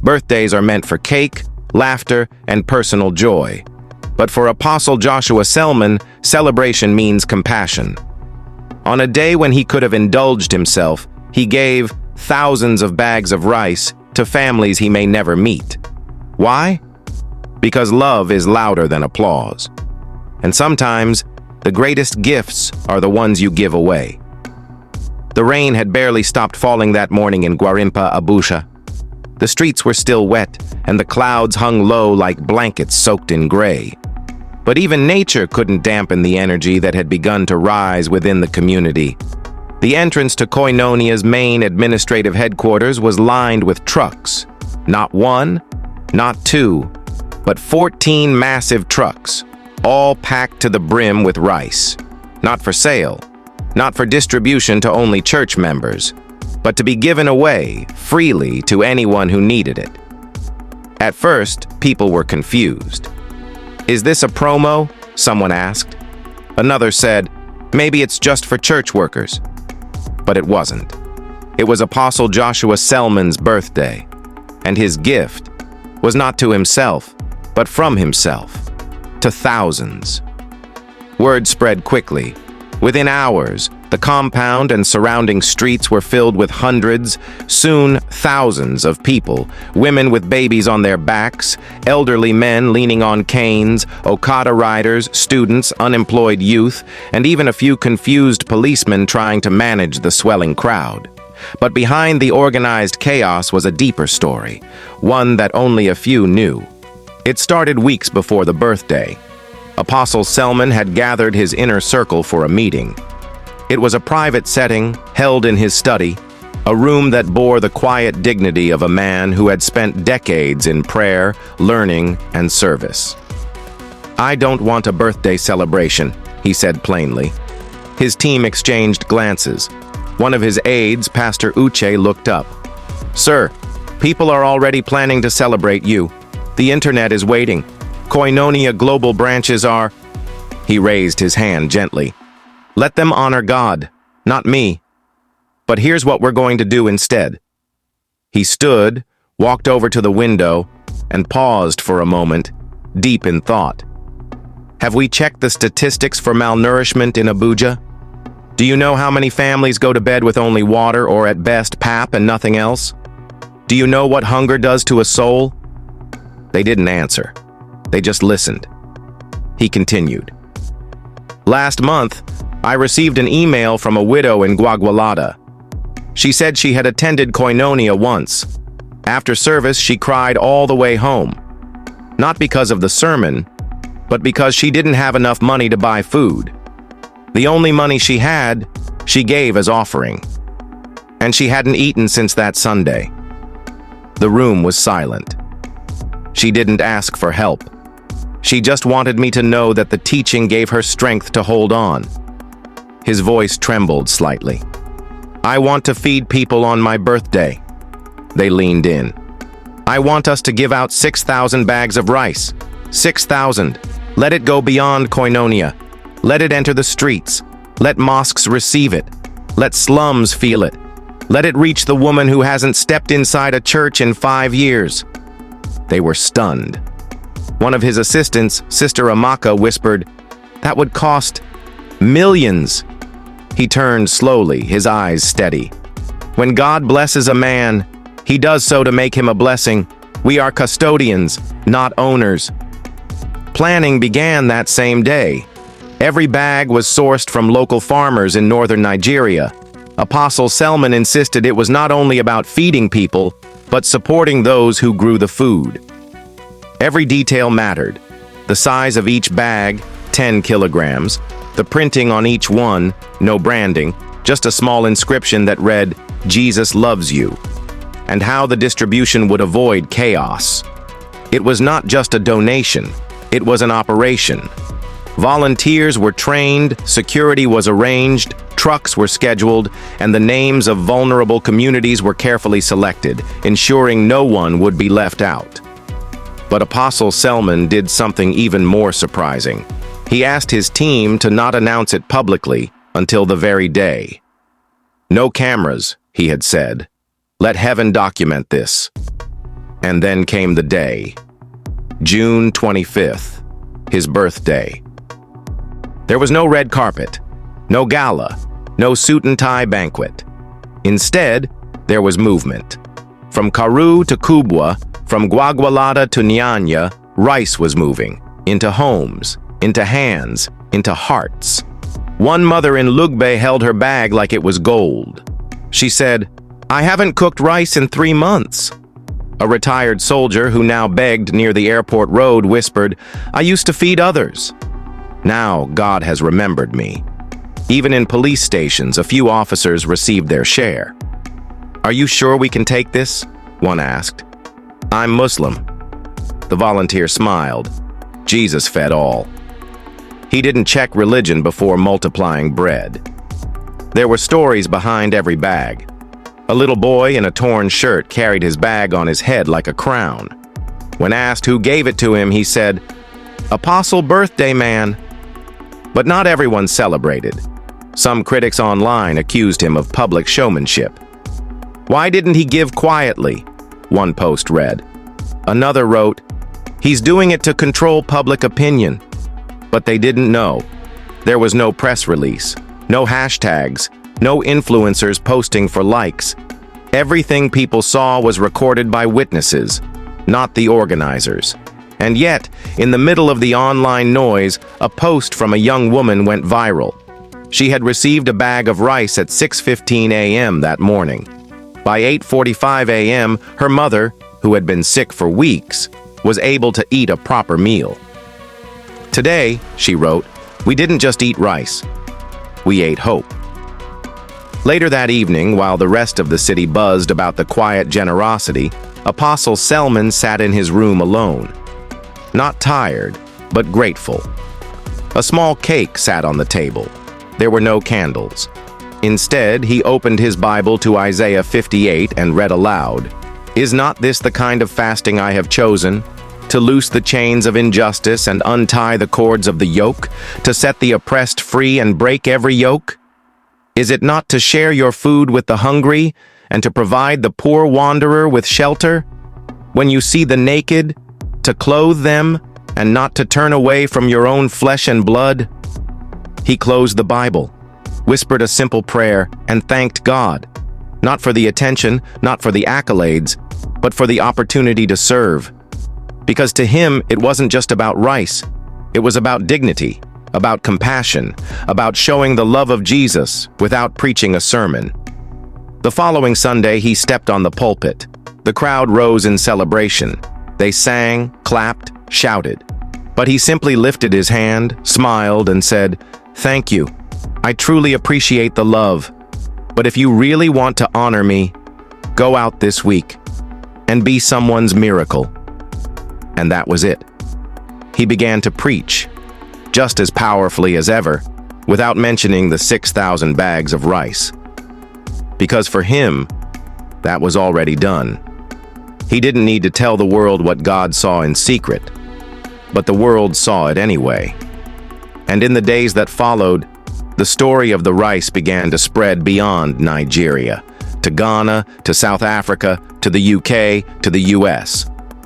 Birthdays are meant for cake, laughter, and personal joy. But for Apostle Joshua Selman, celebration means compassion. On a day when he could have indulged himself, he gave thousands of bags of rice to families he may never meet. Why? Because love is louder than applause. And sometimes, the greatest gifts are the ones you give away. The rain had barely stopped falling that morning in Guarimpa, Abuja. The streets were still wet, and the clouds hung low like blankets soaked in gray. But even nature couldn't dampen the energy that had begun to rise within the community. The entrance to Koinonia's main administrative headquarters was lined with trucks. Not one, not two, but 14 massive trucks, all packed to the brim with rice. Not for sale, not for distribution to only church members, but to be given away freely to anyone who needed it. At first, people were confused. "Is this a promo?" someone asked. Another said, "Maybe it's just for church workers." But it wasn't. It was Apostle Joshua Selman's birthday, and his gift was not to himself, but from himself, to thousands. Word spread quickly. Within hours, the compound and surrounding streets were filled with hundreds, soon thousands of people, women with babies on their backs, elderly men leaning on canes, Okada riders, students, unemployed youth, and even a few confused policemen trying to manage the swelling crowd. But behind the organized chaos was a deeper story, one that only a few knew. It started weeks before the birthday. Apostle Selman had gathered his inner circle for a meeting. It was a private setting, held in his study, a room that bore the quiet dignity of a man who had spent decades in prayer, learning, and service. "I don't want a birthday celebration," he said plainly. His team exchanged glances. One of his aides, Pastor Uche, looked up. "Sir, people are already planning to celebrate you. The internet is waiting. Koinonia global branches are—" He raised his hand gently. "Let them honor God, not me. But here's what we're going to do instead." He stood, walked over to the window, and paused for a moment, deep in thought. "Have we checked the statistics for malnourishment in Abuja? Do you know how many families go to bed with only water or at best pap and nothing else? Do you know what hunger does to a soul?" They didn't answer. They just listened. He continued. "Last month, I received an email from a widow in Guagualada. She said she had attended Koinonia once. After service, she cried all the way home. Not because of the sermon, but because she didn't have enough money to buy food. The only money she had, she gave as offering. And she hadn't eaten since that Sunday." The room was silent. She didn't ask for help. She just wanted me to know that the teaching gave her strength to hold on. His voice trembled slightly. "I want to feed people on my birthday." They leaned in. "I want us to give out 6,000 bags of rice. 6,000. Let it go beyond Koinonia. Let it enter the streets. Let mosques receive it. Let slums feel it. Let it reach the woman who hasn't stepped inside a church in 5 years." They were stunned. One of his assistants, Sister Amaka, whispered, "That would cost millions." He turned slowly, his eyes steady. "When God blesses a man, he does so to make him a blessing. We are custodians, not owners." Planning began that same day. Every bag was sourced from local farmers in northern Nigeria. Apostle Selman insisted it was not only about feeding people, but supporting those who grew the food. Every detail mattered. The size of each bag, 10 kilograms, the printing on each one, no branding, just a small inscription that read, "Jesus loves you," and how the distribution would avoid chaos. It was not just a donation, it was an operation. Volunteers were trained, security was arranged, trucks were scheduled, and the names of vulnerable communities were carefully selected, ensuring no one would be left out. But Apostle Selman did something even more surprising. He asked his team to not announce it publicly until the very day. "No cameras," he had said. "Let heaven document this." And then came the day. June 25th, his birthday. There was no red carpet, no gala, no suit and tie banquet. Instead, there was movement. From Karu to Kubwa, from Guagualada to Nyanya, rice was moving. Into homes, into hands, into hearts. One mother in Lugbe held her bag like it was gold. She said, "I haven't cooked rice in 3 months." A retired soldier who now begged near the airport road whispered, "I used to feed others. Now God has remembered me." Even in police stations, a few officers received their share. "Are you sure we can take this?" one asked. "I'm Muslim." The volunteer smiled. Jesus fed all. He didn't check religion before multiplying bread. There were stories behind every bag. A little boy in a torn shirt carried his bag on his head like a crown. When asked who gave it to him, he said, "Apostle birthday man." But not everyone celebrated. Some critics online accused him of public showmanship. "Why didn't he give quietly?" one post read. Another wrote, "He's doing it to control public opinion." But they didn't know. There was no press release, no hashtags, no influencers posting for likes. Everything people saw was recorded by witnesses, not the organizers. And yet, in the middle of the online noise, a post from a young woman went viral. She had received a bag of rice at 6:15 a.m. that morning. By 8:45 a.m., her mother, who had been sick for weeks, was able to eat a proper meal. "Today," she wrote, "we didn't just eat rice. We ate hope." Later that evening, while the rest of the city buzzed about the quiet generosity, Apostle Selman sat in his room alone. Not tired, but grateful. A small cake sat on the table. There were no candles. Instead, he opened his Bible to Isaiah 58 and read aloud, "Is not this the kind of fasting I have chosen? To loose the chains of injustice and untie the cords of the yoke, to set the oppressed free and break every yoke? Is it not to share your food with the hungry and to provide the poor wanderer with shelter? When you see the naked, to clothe them and not to turn away from your own flesh and blood?" He closed the Bible, whispered a simple prayer, and thanked God, not for the attention, not for the accolades, but for the opportunity to serve. Because to him, it wasn't just about rice. It was about dignity, about compassion, about showing the love of Jesus without preaching a sermon. The following Sunday, he stepped on the pulpit. The crowd rose in celebration. They sang, clapped, shouted. But he simply lifted his hand, smiled, and said, "Thank you. I truly appreciate the love. But if you really want to honor me, go out this week and be someone's miracle." And that was it. He began to preach, just as powerfully as ever, without mentioning the 6,000 bags of rice. Because for him, that was already done. He didn't need to tell the world what God saw in secret, but the world saw it anyway. And in the days that followed, the story of the rice began to spread beyond Nigeria, to Ghana, to South Africa, to the UK, to the US.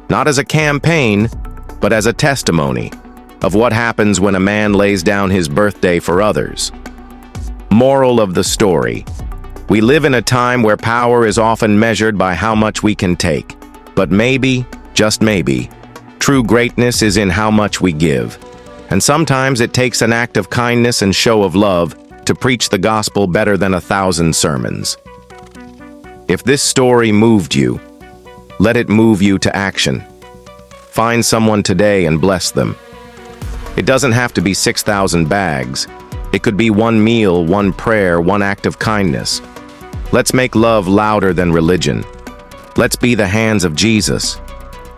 Not as a campaign, but as a testimony of what happens when a man lays down his birthday for others. Moral of the story: we live in a time where power is often measured by how much we can take. But maybe, just maybe, true greatness is in how much we give. And sometimes it takes an act of kindness and show of love to preach the gospel better than 1,000 sermons. If this story moved you, let it move you to action. Find someone today and bless them. It doesn't have to be 6,000 bags. It could be one meal, one prayer, one act of kindness. Let's make love louder than religion. Let's be the hands of Jesus.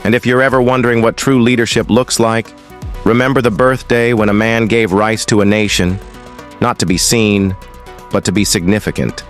And if you're ever wondering what true leadership looks like, remember the birthday when a man gave rice to a nation, not to be seen, but to be significant.